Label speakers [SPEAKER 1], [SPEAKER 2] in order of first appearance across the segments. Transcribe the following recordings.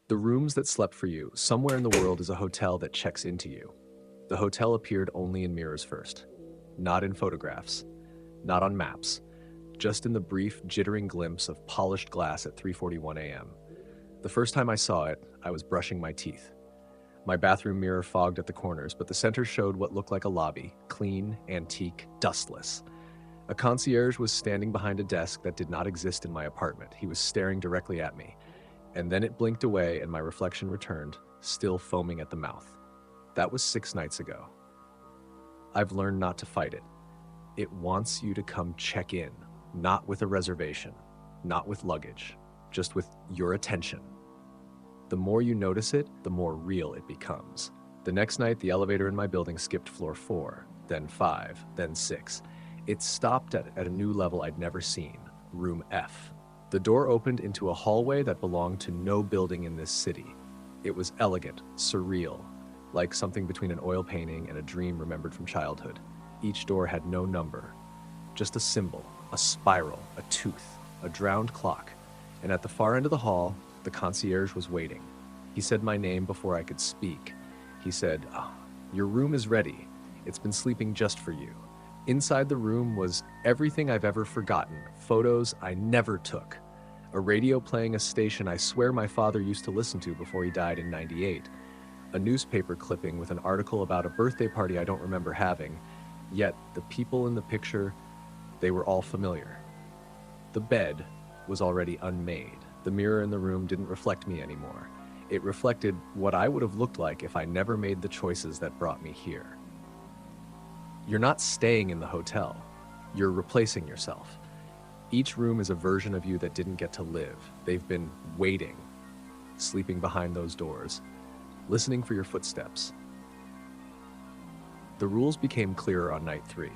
[SPEAKER 1] The rooms that slept for you, somewhere in the world is a hotel that checks into you. The hotel appeared only in mirrors first, not in photographs, not on maps, just in the brief, jittering glimpse of polished glass at 3:41 a.m. The first time I saw it, I was brushing my teeth. My bathroom mirror fogged at the corners, but the center showed what looked like a lobby, clean, antique, dustless. A concierge was standing behind a desk that did not exist in my apartment. He was staring directly at me, and then it blinked away and my reflection returned, still foaming at the mouth. That was 6 nights ago. I've learned not to fight it. It wants you to come check in, not with a reservation, not with luggage, just with your attention. The more you notice it, the more real it becomes. The next night, the elevator in my building skipped floor 4, then 5, then 6. It stopped at a new level I'd never seen, room F. The door opened into a hallway that belonged to no building in this city. It was elegant, surreal, like something between an oil painting and a dream remembered from childhood. Each door had no number, just a symbol, a spiral, a tooth, a drowned clock. And at the far end of the hall, the concierge was waiting. He said my name before I could speak. He said, "Your room is ready. It's been sleeping just for you." Inside the room was everything I've ever forgotten, photos I never took, a radio playing a station I swear my father used to listen to before he died in '98, a newspaper clipping with an article about a birthday party I don't remember having, yet the people in the picture, they were all familiar. The bed was already unmade. The mirror in the room didn't reflect me anymore. It reflected what I would have looked like if I never made the choices that brought me here. You're not staying in the hotel. You're replacing yourself. Each room is a version of you that didn't get to live. They've been waiting, sleeping behind those doors, listening for your footsteps. The rules became clearer on night 3.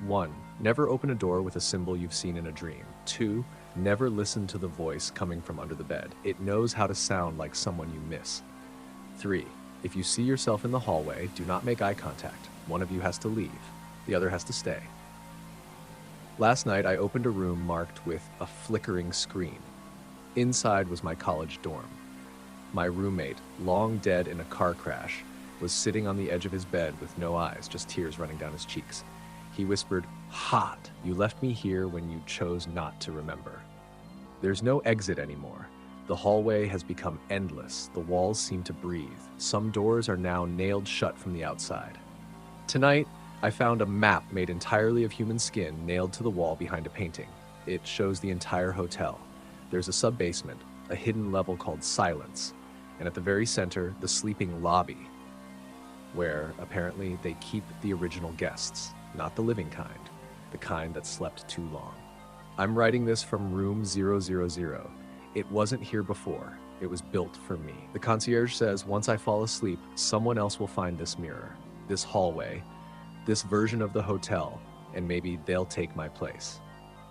[SPEAKER 1] 1. Never open a door with a symbol you've seen in a dream. 2. Never listen to the voice coming from under the bed. It knows how to sound like someone you miss. 3. If you see yourself in the hallway, do not make eye contact. One of you has to leave. The other has to stay. Last night, I opened a room marked with a flickering screen. Inside was my college dorm. My roommate, long dead in a car crash, was sitting on the edge of his bed with no eyes, just tears running down his cheeks. He whispered, "Hot, you left me here when you chose not to remember." There's no exit anymore. The hallway has become endless. The walls seem to breathe. Some doors are now nailed shut from the outside. Tonight, I found a map made entirely of human skin nailed to the wall behind a painting. It shows the entire hotel. There's a sub-basement, a hidden level called Silence, and at the very center, the sleeping lobby, where apparently they keep the original guests, not the living kind, the kind that slept too long. I'm writing this from room 000. It wasn't here before. It was built for me. The concierge says once I fall asleep, someone else will find this mirror, this hallway, this version of the hotel, and maybe they'll take my place.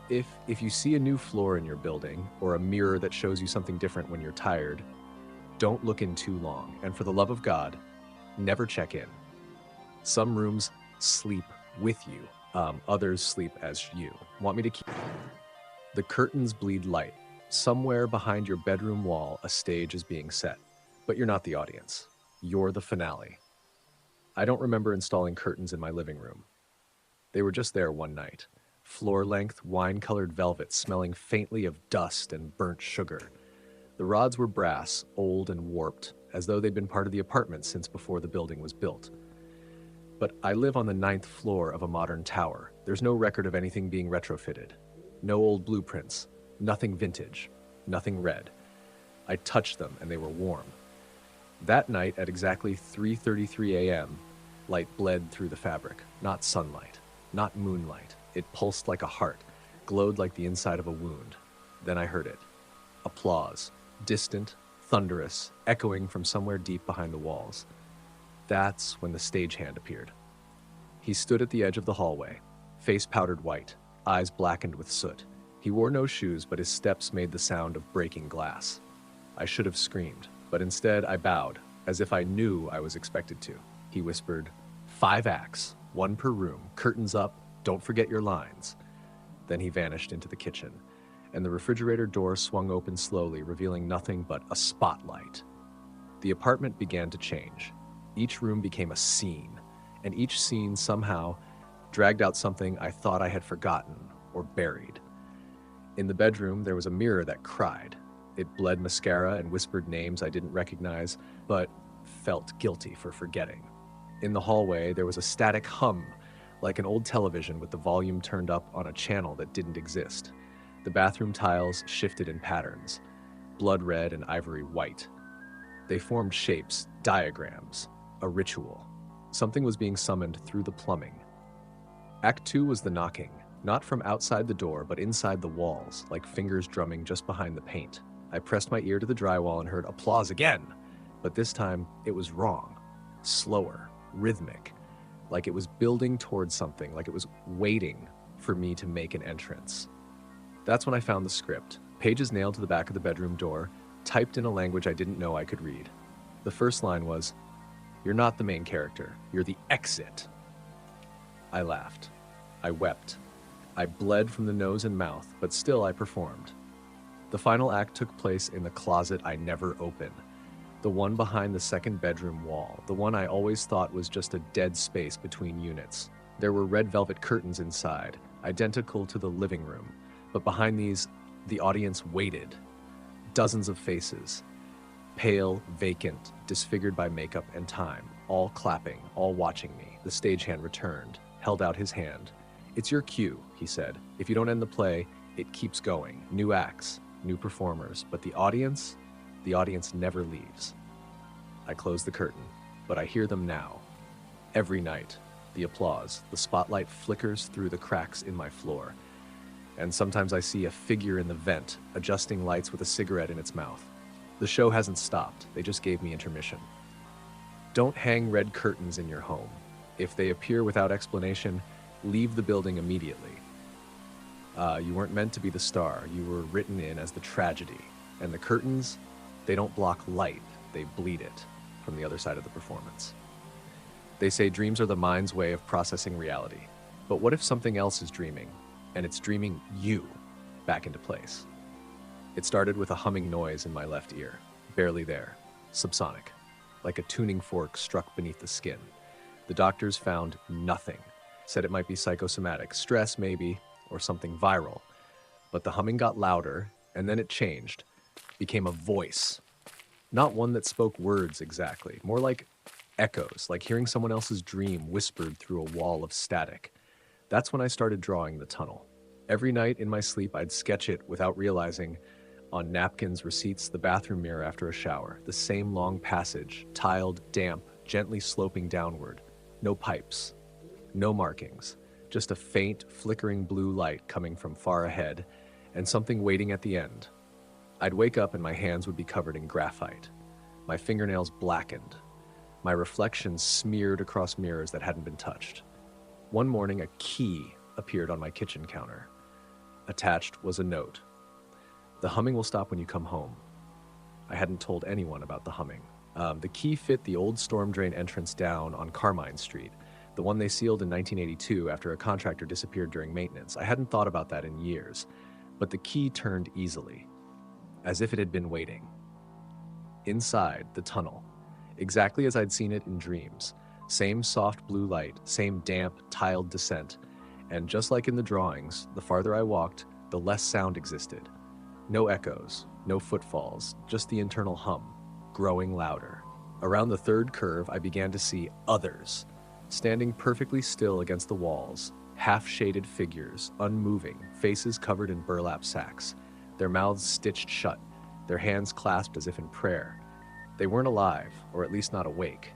[SPEAKER 1] If you see a new floor in your building, or a mirror that shows you something different when you're tired, don't look in too long, and for the love of God, never check in. Some rooms sleep with you, others sleep as you. Want me to keep? The curtains bleed light. Somewhere behind your bedroom wall, a stage is being set, but you're not the audience. You're the finale. I don't remember installing curtains in my living room. They were just there one night. Floor-length, wine-colored velvet smelling faintly of dust and burnt sugar. The rods were brass, old and warped, as though they'd been part of the apartment since before the building was built. But I live on the 9th floor of a modern tower. There's no record of anything being retrofitted. No old blueprints. Nothing vintage. Nothing red. I touched them and they were warm. That night at exactly 3:33 a.m., light bled through the fabric. Not sunlight. Not moonlight. It pulsed like a heart, glowed like the inside of a wound. Then I heard it. Applause. Distant, thunderous, echoing from somewhere deep behind the walls. That's when the stagehand appeared. He stood at the edge of the hallway, face powdered white, eyes blackened with soot. He wore no shoes, but his steps made the sound of breaking glass. I should have screamed, but instead I bowed, as if I knew I was expected to. He whispered, 5 acts, 1 per room, curtains up, don't forget your lines. Then he vanished into the kitchen, and the refrigerator door swung open slowly, revealing nothing but a spotlight. The apartment began to change. Each room became a scene, and each scene somehow dragged out something I thought I had forgotten or buried. In the bedroom, there was a mirror that cried. It bled mascara and whispered names I didn't recognize, but felt guilty for forgetting. In the hallway, there was a static hum, like an old television with the volume turned up on a channel that didn't exist. The bathroom tiles shifted in patterns, blood red and ivory white. They formed shapes, diagrams, a ritual. Something was being summoned through the plumbing. Act 2 was the knocking, not from outside the door, but inside the walls, like fingers drumming just behind the paint. I pressed my ear to the drywall and heard applause again, but this time it was wrong, slower, rhythmic, like it was building towards something, like it was waiting for me to make an entrance. That's when I found the script, pages nailed to the back of the bedroom door, typed in a language I didn't know I could read. The first line was, "You're not the main character, you're the exit." I laughed. I wept. I bled from the nose and mouth, but still I performed. The final act took place in the closet I never opened, the one behind the second bedroom wall, the one I always thought was just a dead space between units. There were red velvet curtains inside, identical to the living room, but behind these, the audience waited. Dozens of faces, pale, vacant, disfigured by makeup and time, all clapping, all watching me. The stagehand returned, held out his hand. "It's your cue," he said. "If you don't end the play, it keeps going. New acts, new performers, but the audience never leaves." I close the curtain, but I hear them now. Every night, the applause, the spotlight flickers through the cracks in my floor. And sometimes I see a figure in the vent, adjusting lights with a cigarette in its mouth. The show hasn't stopped, they just gave me intermission. Don't hang red curtains in your home. If they appear without explanation, leave the building immediately. You weren't meant to be the star, you were written in as the tragedy. And the curtains, they don't block light, they bleed it from the other side of the performance. They say dreams are the mind's way of processing reality. But what if something else is dreaming, and it's dreaming you back into place? It started with a humming noise in my left ear, barely there, subsonic, like a tuning fork struck beneath the skin. The doctors found nothing, said it might be psychosomatic, stress maybe, or something viral. But the humming got louder, and then it changed, became a voice. Not one that spoke words exactly, more like echoes, like hearing someone else's dream whispered through a wall of static. That's when I started drawing the tunnel. Every night in my sleep, I'd sketch it without realizing, on napkins, receipts, the bathroom mirror after a shower, the same long passage, tiled, damp, gently sloping downward. No pipes, no markings, just a faint, flickering blue light coming from far ahead, and something waiting at the end. I'd wake up and my hands would be covered in graphite, my fingernails blackened, my reflections smeared across mirrors that hadn't been touched. One morning, a key appeared on my kitchen counter. Attached was a note. "The humming will stop when you come home." I hadn't told anyone about the humming. The key fit the old storm drain entrance down on Carmine Street, the one they sealed in 1982 after a contractor disappeared during maintenance. I hadn't thought about that in years, but the key turned easily, as if it had been waiting. Inside, the tunnel, exactly as I'd seen it in dreams. Same soft blue light, same damp, tiled descent, and just like in the drawings, the farther I walked, the less sound existed. No echoes, no footfalls, just the internal hum, growing louder. Around the third curve, I began to see others, standing perfectly still against the walls, half-shaded figures, unmoving, faces covered in burlap sacks, their mouths stitched shut, their hands clasped as if in prayer. They weren't alive, or at least not awake,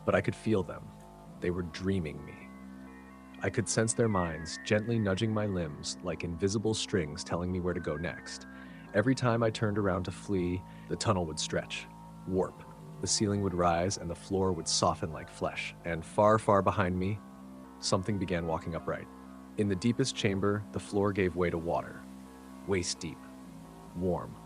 [SPEAKER 1] but I could feel them. They were dreaming me. I could sense their minds gently nudging my limbs like invisible strings telling me where to go next. Every time I turned around to flee, the tunnel would stretch, warp. The ceiling would rise and the floor would soften like flesh. And far, far behind me, something began walking upright. In the deepest chamber, the floor gave way to water, waist deep, warm.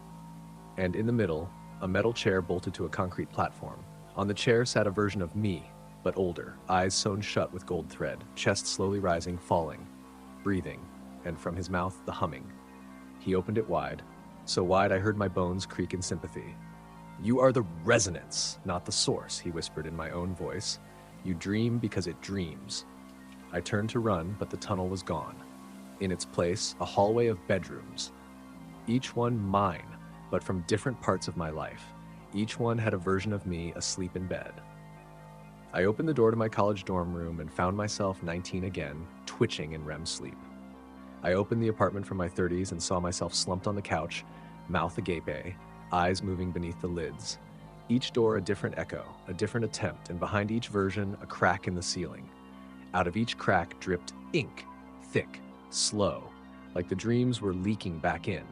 [SPEAKER 1] And in the middle, a metal chair bolted to a concrete platform. On the chair sat a version of me, but older, eyes sewn shut with gold thread, chest slowly rising, falling, breathing, and from his mouth, the humming. He opened it wide, so wide I heard my bones creak in sympathy. You are the resonance, not the source, he whispered in my own voice. You dream because it dreams. I turned to run, but the tunnel was gone. In its place, a hallway of bedrooms. Each one mine, but from different parts of my life. Each one had a version of me asleep in bed. I opened the door to my college dorm room and found myself 19 again, twitching in REM sleep. I opened the apartment from my 30s and saw myself slumped on the couch, mouth agape, eyes moving beneath the lids. Each door a different echo, a different attempt, and behind each version, a crack in the ceiling. Out of each crack dripped ink, thick, slow, like the dreams were leaking back in.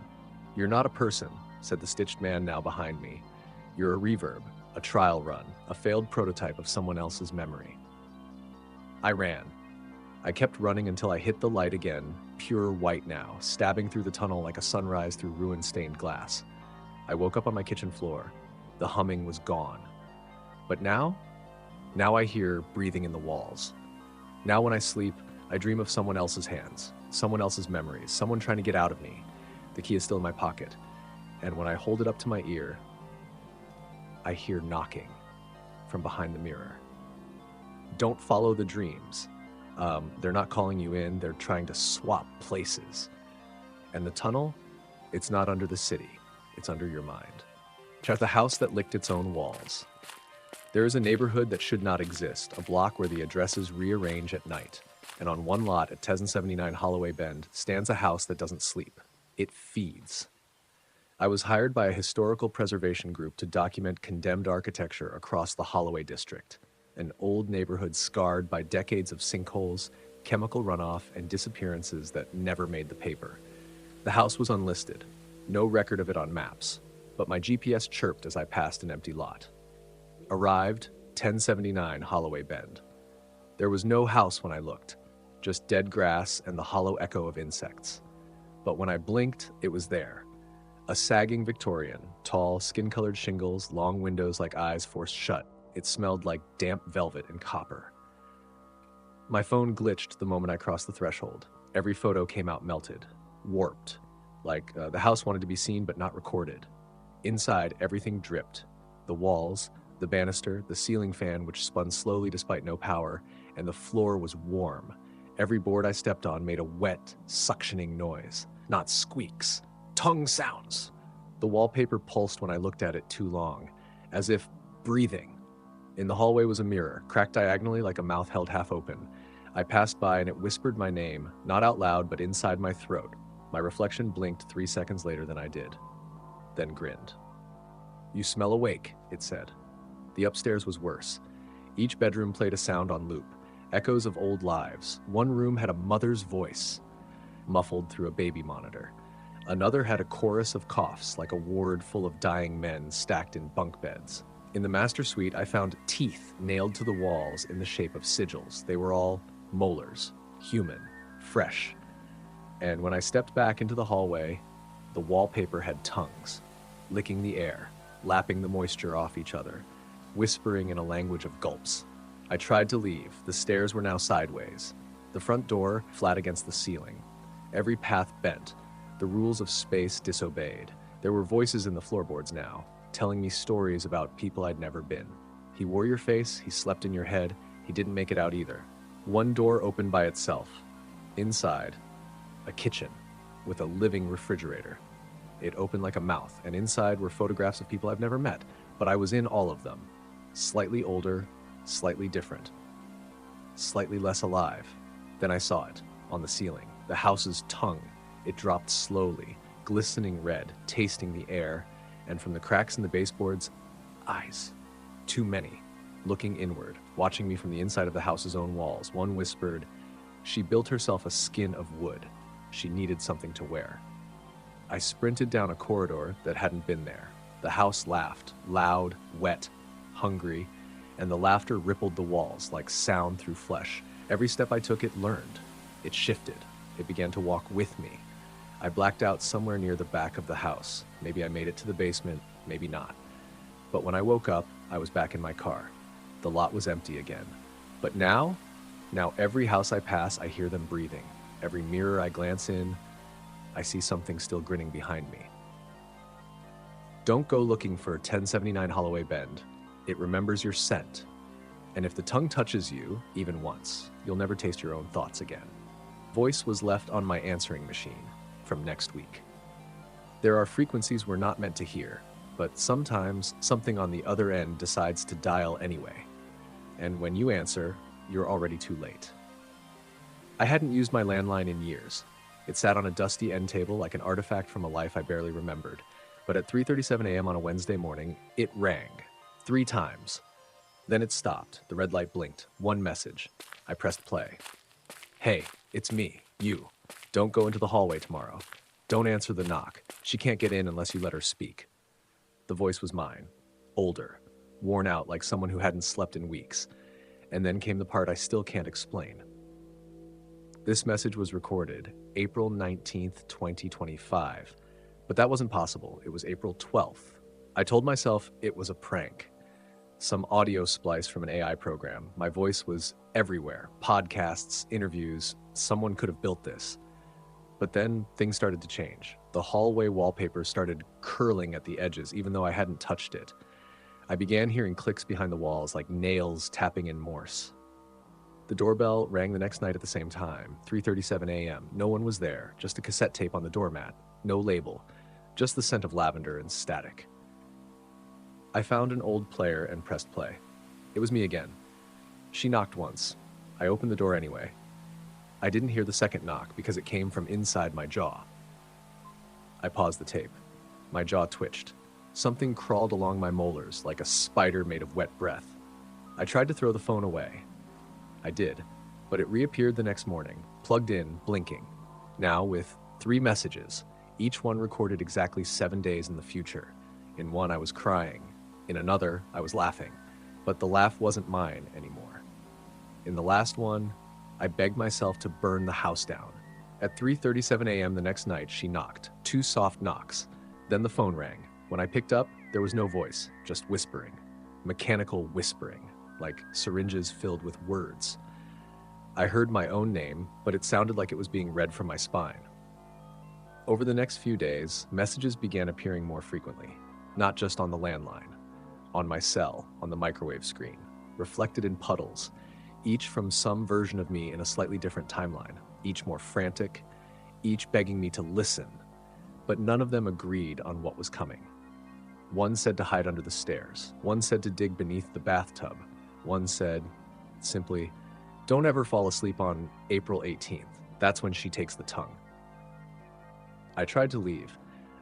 [SPEAKER 1] You're not a person, said the stitched man now behind me. You're a reverb, a trial run, a failed prototype of someone else's memory. I ran. I kept running until I hit the light again, pure white now, stabbing through the tunnel like a sunrise through ruin-stained glass. I woke up on my kitchen floor. The humming was gone. But now I hear breathing in the walls. Now when I sleep, I dream of someone else's hands, someone else's memories, someone trying to get out of me. The key is still in my pocket. And when I hold it up to my ear, I hear knocking from behind the mirror. Don't follow the dreams. They're not calling you in, they're trying to swap places. And the tunnel, it's not under the city, it's under your mind. At the house that licked its own walls. There is a neighborhood that should not exist, a block where the addresses rearrange at night. And on one lot at 1079 Holloway Bend stands a house that doesn't sleep. It feeds. I was hired by a historical preservation group to document condemned architecture across the Holloway district, an old neighborhood scarred by decades of sinkholes, chemical runoff, and disappearances that never made the paper. The house was unlisted, no record of it on maps, but my GPS chirped as I passed an empty lot. Arrived, 1079 Holloway Bend. There was no house when I looked, just dead grass and the hollow echo of insects. But when I blinked, it was there. A sagging Victorian, tall, skin-colored shingles, long windows like eyes forced shut. It smelled like damp velvet and copper. My phone glitched the moment I crossed the threshold. Every photo came out melted, warped, like the house wanted to be seen but not recorded. Inside, everything dripped. The walls, the banister, the ceiling fan which spun slowly despite no power, and the floor was warm. Every board I stepped on made a wet, suctioning noise. Not squeaks, tongue sounds. The wallpaper pulsed when I looked at it too long, as if breathing. In the hallway was a mirror, cracked diagonally like a mouth held half open. I passed by and it whispered my name, not out loud but inside my throat. My reflection blinked 3 seconds later than I did, then grinned. You smell awake, it said. The upstairs was worse. Each bedroom played a sound on loop, echoes of old lives. One room had a mother's voice, muffled through a baby monitor. Another had a chorus of coughs, like a ward full of dying men stacked in bunk beds. In the master suite, I found teeth nailed to the walls in the shape of sigils. They were all molars, human, fresh. And when I stepped back into the hallway, the wallpaper had tongues, licking the air, lapping the moisture off each other, whispering in a language of gulps. I tried to leave. The stairs were now sideways. The front door flat against the ceiling. Every path bent. The rules of space disobeyed. There were voices in the floorboards now, telling me stories about people I'd never been. He wore your face, he slept in your head, he didn't make it out either. One door opened by itself. Inside, a kitchen with a living refrigerator. It opened like a mouth, and inside were photographs of people I've never met, but I was in all of them. Slightly older, slightly different, slightly less alive. Then I saw it, on the ceiling, the house's tongue. It dropped slowly, glistening red, tasting the air, and from the cracks in the baseboards, eyes. Too many, looking inward, watching me from the inside of the house's own walls. One whispered, "She built herself a skin of wood. She needed something to wear." I sprinted down a corridor that hadn't been there. The house laughed, loud, wet, hungry, and the laughter rippled the walls like sound through flesh. Every step I took, it learned. It shifted. It began to walk with me. I blacked out somewhere near the back of the house. Maybe I made it to the basement, maybe not. But when I woke up, I was back in my car. The lot was empty again. But now every house I pass, I hear them breathing. Every mirror I glance in, I see something still grinning behind me. Don't go looking for 1079 Holloway Bend. It remembers your scent. And if the tongue touches you, even once, you'll never taste your own thoughts again. Voice was left on my answering machine from next week. There are frequencies we're not meant to hear, but sometimes something on the other end decides to dial anyway. And when you answer, you're already too late. I hadn't used my landline in years. It sat on a dusty end table like an artifact from a life I barely remembered. But at 3:37 a.m. on a Wednesday morning, it rang 3 times. Then it stopped. The red light blinked. One message. I pressed play. Hey, it's me, you. Don't go into the hallway tomorrow. Don't answer the knock. She can't get in unless you let her speak. The voice was mine. Older. Worn out like someone who hadn't slept in weeks. And then came the part I still can't explain. This message was recorded April 19th, 2025. But that wasn't possible. It was April 12th. I told myself it was a prank. Some audio splice from an AI program. My voice was everywhere. Podcasts, interviews. Someone could have built this. But then things started to change. The hallway wallpaper started curling at the edges, even though I hadn't touched it. I began hearing clicks behind the walls, like nails tapping in Morse. The doorbell rang the next night at the same time, 3:37 a.m. No one was there, just a cassette tape on the doormat. No label, just the scent of lavender and static. I found an old player and pressed play. It was me again. She knocked once. I opened the door anyway. I didn't hear the second knock because it came from inside my jaw. I paused the tape. My jaw twitched. Something crawled along my molars like a spider made of wet breath. I tried to throw the phone away. I did, but it reappeared the next morning, plugged in, blinking. Now with 3 messages, each one recorded exactly 7 days in the future. In one, I was crying. In another, I was laughing. But the laugh wasn't mine anymore. In the last one, I begged myself to burn the house down. At 3:37 a.m. the next night, she knocked. 2 soft knocks. Then the phone rang. When I picked up, there was no voice, just whispering. Mechanical whispering, like syringes filled with words. I heard my own name, but it sounded like it was being read from my spine. Over the next few days, messages began appearing more frequently, not just on the landline, on my cell, on the microwave screen, reflected in puddles, each from some version of me in a slightly different timeline, each more frantic, each begging me to listen, but none of them agreed on what was coming. One said to hide under the stairs. One said to dig beneath the bathtub. One said, simply, don't ever fall asleep on April 18th. That's when she takes the tongue. I tried to leave.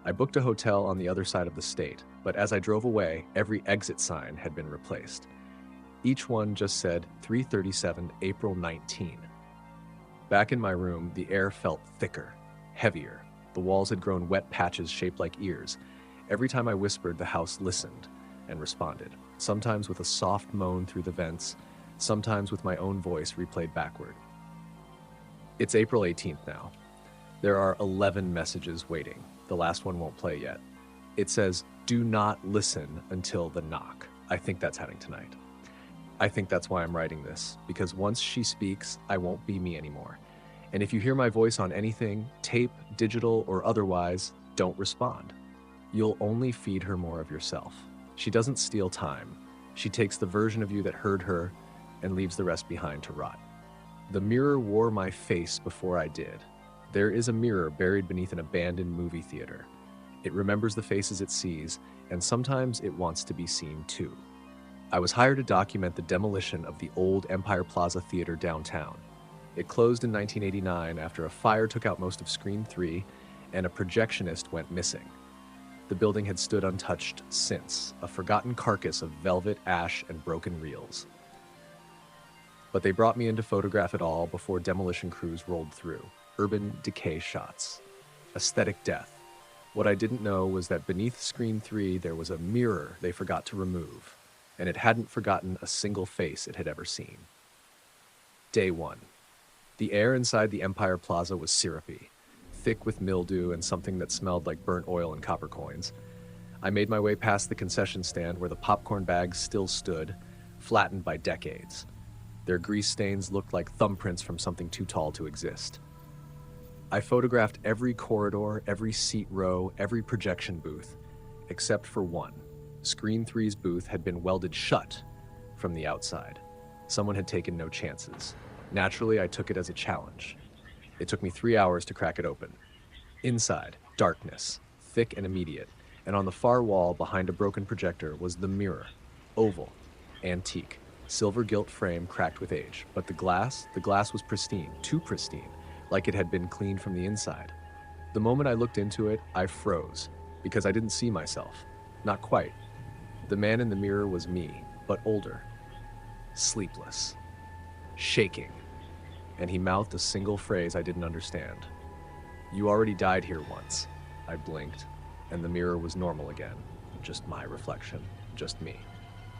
[SPEAKER 1] I booked a hotel on the other side of the state, but as I drove away, every exit sign had been replaced. Each one just said 3:37 April 19. Back in my room, the air felt thicker, heavier. The walls had grown wet patches shaped like ears. Every time I whispered, the house listened and responded, sometimes with a soft moan through the vents, sometimes with my own voice replayed backward. It's April 18th now. There are 11 messages waiting. The last one won't play yet. It says, do not listen until the knock. I think that's happening tonight. I think that's why I'm writing this, because once she speaks, I won't be me anymore. And if you hear my voice on anything, tape, digital, or otherwise, don't respond. You'll only feed her more of yourself. She doesn't steal time. She takes the version of you that heard her and leaves the rest behind to rot. The mirror wore my face before I did. There is a mirror buried beneath an abandoned movie theater. It remembers the faces it sees, and sometimes it wants to be seen too. I was hired to document the demolition of the old Empire Plaza Theater downtown. It closed in 1989 after a fire took out most of Screen 3 and a projectionist went missing. The building had stood untouched since, a forgotten carcass of velvet, ash, and broken reels. But they brought me in to photograph it all before demolition crews rolled through. Urban decay shots. Aesthetic death. What I didn't know was that beneath Screen 3 there was a mirror they forgot to remove, and it hadn't forgotten a single face it had ever seen. Day 1. The air inside the Empire Plaza was syrupy, thick with mildew and something that smelled like burnt oil and copper coins. I made my way past the concession stand where the popcorn bags still stood, flattened by decades. Their grease stains looked like thumbprints from something too tall to exist. I photographed every corridor, every seat row, every projection booth. except for one. Screen three's booth had been welded shut from the outside. Someone had taken no chances. Naturally, I took it as a challenge. It took me 3 hours to crack it open. Inside, darkness, thick and immediate, and on the far wall behind a broken projector was the mirror, oval, antique, silver gilt frame cracked with age, but the glass was pristine, too pristine, like it had been cleaned from the inside. The moment I looked into it, I froze, because I didn't see myself. Not quite. The man in the mirror was me, but older, sleepless, shaking, and he mouthed a single phrase I didn't understand. "You already died here once." I blinked, and the mirror was normal again. Just my reflection, just me.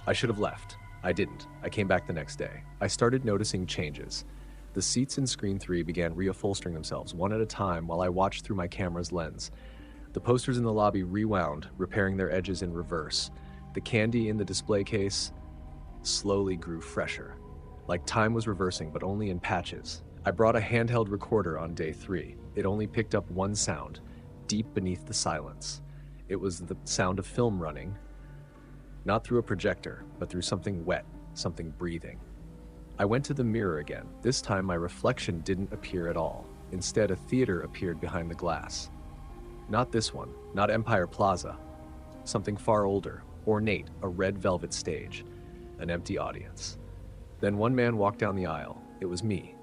[SPEAKER 1] I should have left. I didn't. I came back the next day. I started noticing changes. The seats in screen 3 began reupholstering themselves one at a time while I watched through my camera's lens. The posters in the lobby rewound, repairing their edges in reverse. The candy in the display case slowly grew fresher, like time was reversing, but only in patches. I brought a handheld recorder on day 3. It only picked up one sound, deep beneath the silence. It was the sound of film running, not through a projector, but through something wet, something breathing. I went to the mirror again. This time my reflection didn't appear at all. Instead, a theater appeared behind the glass. Not this one, not Empire Plaza. Something far older, ornate, a red velvet stage, an empty audience. Then one man walked down the aisle. It was me.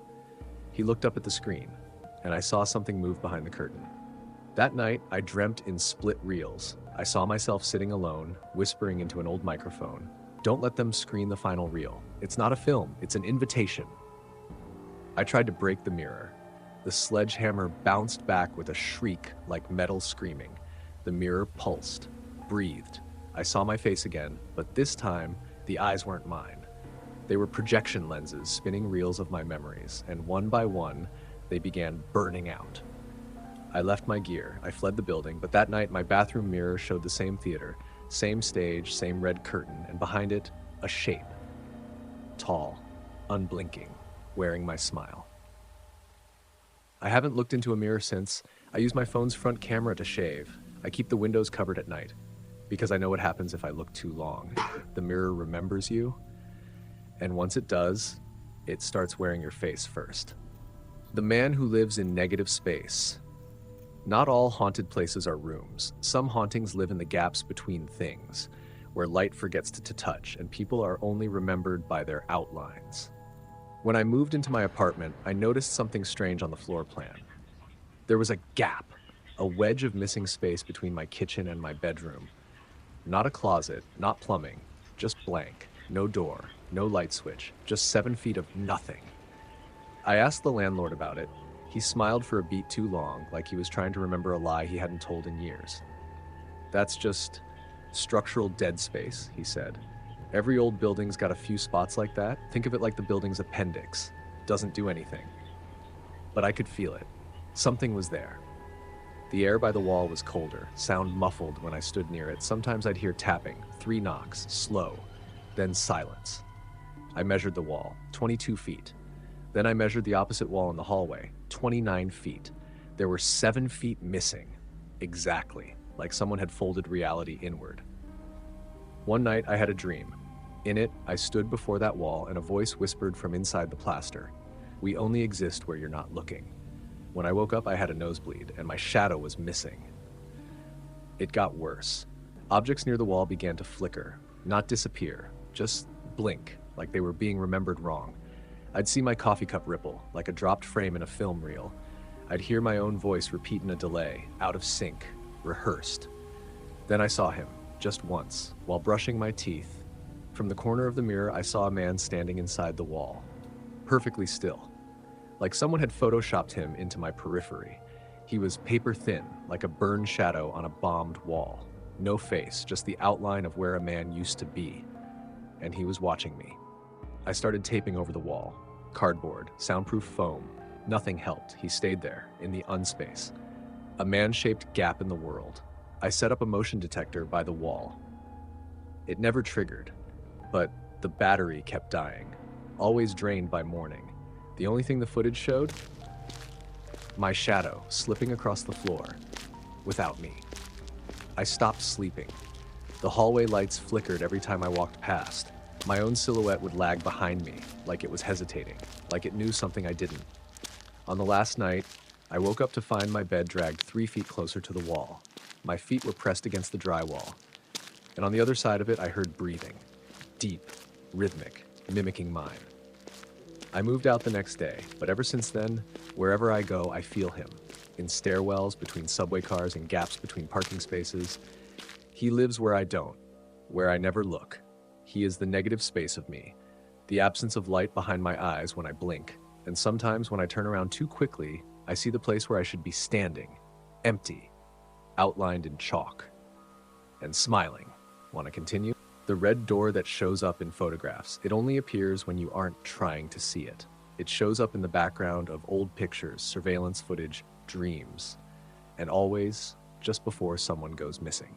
[SPEAKER 1] He looked up at the screen, and I saw something move behind the curtain. That night, I dreamt in split reels. I saw myself sitting alone, whispering into an old microphone. "Don't let them screen the final reel. It's not a film, it's an invitation." I tried to break the mirror. The sledgehammer bounced back with a shriek like metal screaming. The mirror pulsed, breathed. I saw my face again, but this time, the eyes weren't mine. They were projection lenses spinning reels of my memories, and one by one, they began burning out. I left my gear, I fled the building, but that night my bathroom mirror showed the same theater, same stage, same red curtain, and behind it, a shape. Tall, unblinking, wearing my smile. I haven't looked into a mirror since. I use my phone's front camera to shave. I keep the windows covered at night, because I know what happens if I look too long. The mirror remembers you, and once it does, it starts wearing your face first. The man who lives in negative space. Not all haunted places are rooms. Some hauntings live in the gaps between things, where light forgets to touch, and people are only remembered by their outlines. When I moved into my apartment, I noticed something strange on the floor plan. There was a gap, a wedge of missing space between my kitchen and my bedroom. Not a closet, not plumbing, just blank. No door, no light switch, just 7 feet of nothing. I asked the landlord about it. He smiled for a beat too long, like he was trying to remember a lie he hadn't told in years. "That's just structural dead space," he said. "Every old building's got a few spots like that. Think of it like the building's appendix. Doesn't do anything." But I could feel it. Something was there. The air by the wall was colder, sound muffled when I stood near it. Sometimes I'd hear tapping, 3 knocks, slow, then silence. I measured the wall, 22 feet. Then I measured the opposite wall in the hallway, 29 feet. There were 7 feet missing. Exactly, like someone had folded reality inward. One night I had a dream. In it, I stood before that wall and a voice whispered from inside the plaster, "We only exist where you're not looking." When I woke up, I had a nosebleed, and my shadow was missing. It got worse. Objects near the wall began to flicker, not disappear, just blink, like they were being remembered wrong. I'd see my coffee cup ripple, like a dropped frame in a film reel. I'd hear my own voice repeat in a delay, out of sync, rehearsed. Then I saw him, just once, while brushing my teeth. From the corner of the mirror, I saw a man standing inside the wall, perfectly still, like someone had photoshopped him into my periphery. He was paper thin, like a burned shadow on a bombed wall. No face, just the outline of where a man used to be. And he was watching me. I started taping over the wall. Cardboard, soundproof foam. Nothing helped. He stayed there, in the unspace. A man-shaped gap in the world. I set up a motion detector by the wall. It never triggered, but the battery kept dying, always drained by morning. The only thing the footage showed? My shadow slipping across the floor, without me. I stopped sleeping. The hallway lights flickered every time I walked past. My own silhouette would lag behind me, like it was hesitating, like it knew something I didn't. On the last night, I woke up to find my bed dragged 3 feet closer to the wall. My feet were pressed against the drywall, and on the other side of it, I heard breathing. Deep, rhythmic, mimicking mine. I moved out the next day, but ever since then, wherever I go, I feel him. In stairwells, between subway cars, and gaps between parking spaces. He lives where I don't, where I never look. He is the negative space of me, the absence of light behind my eyes when I blink. And sometimes when I turn around too quickly, I see the place where I should be standing, empty, outlined in chalk, and smiling. Want to continue? The red door that shows up in photographs, it only appears when you aren't trying to see it. It shows up in the background of old pictures, surveillance footage, dreams, and always just before someone goes missing.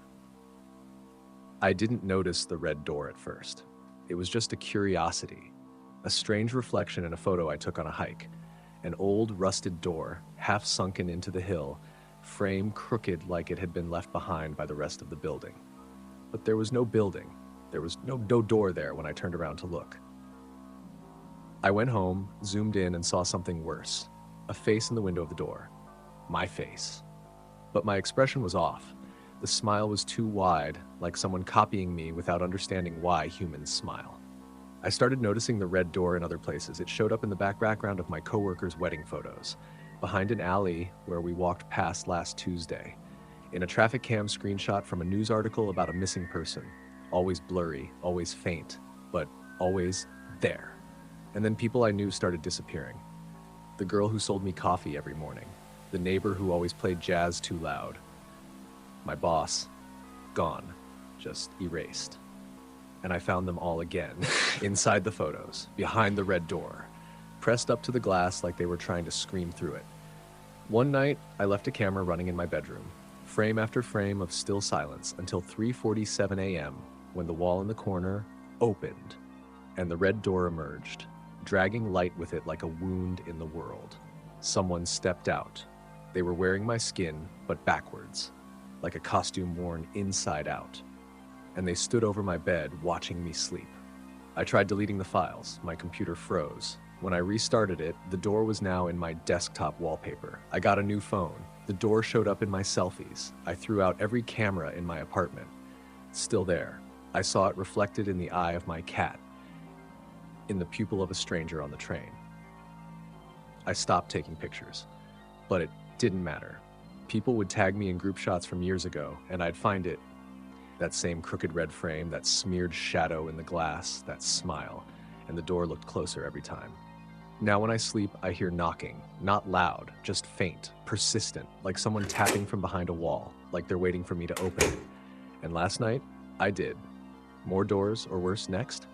[SPEAKER 1] I didn't notice the red door at first. It was just a curiosity, a strange reflection in a photo I took on a hike. An old, rusted door, half sunken into the hill, frame crooked like it had been left behind by the rest of the building. But there was no building. There was no door there when I turned around to look. I went home, zoomed in, and saw something worse. A face in the window of the door. My face. But my expression was off. The smile was too wide, like someone copying me without understanding why humans smile. I started noticing the red door in other places. It showed up in the background of my coworkers' wedding photos, behind an alley where we walked past last Tuesday, in a traffic cam screenshot from a news article about a missing person. Always blurry, always faint, but always there. And then people I knew started disappearing. The girl who sold me coffee every morning, the neighbor who always played jazz too loud, my boss, gone, just erased. And I found them all again, inside the photos, behind the red door, pressed up to the glass like they were trying to scream through it. One night, I left a camera running in my bedroom, frame after frame of still silence, until 3:47 a.m., when the wall in the corner opened, and the red door emerged, dragging light with it like a wound in the world. Someone stepped out. They were wearing my skin, but backwards, like a costume worn inside out. And they stood over my bed, watching me sleep. I tried deleting the files. My computer froze. When I restarted it, the door was now in my desktop wallpaper. I got a new phone. The door showed up in my selfies. I threw out every camera in my apartment. Still there. I saw it reflected in the eye of my cat, in the pupil of a stranger on the train. I stopped taking pictures, but it didn't matter. People would tag me in group shots from years ago, and I'd find it. That same crooked red frame, that smeared shadow in the glass, that smile, and the door looked closer every time. Now when I sleep, I hear knocking, not loud, just faint, persistent, like someone tapping from behind a wall, like they're waiting for me to open it. And last night, I did. More doors, or worse next?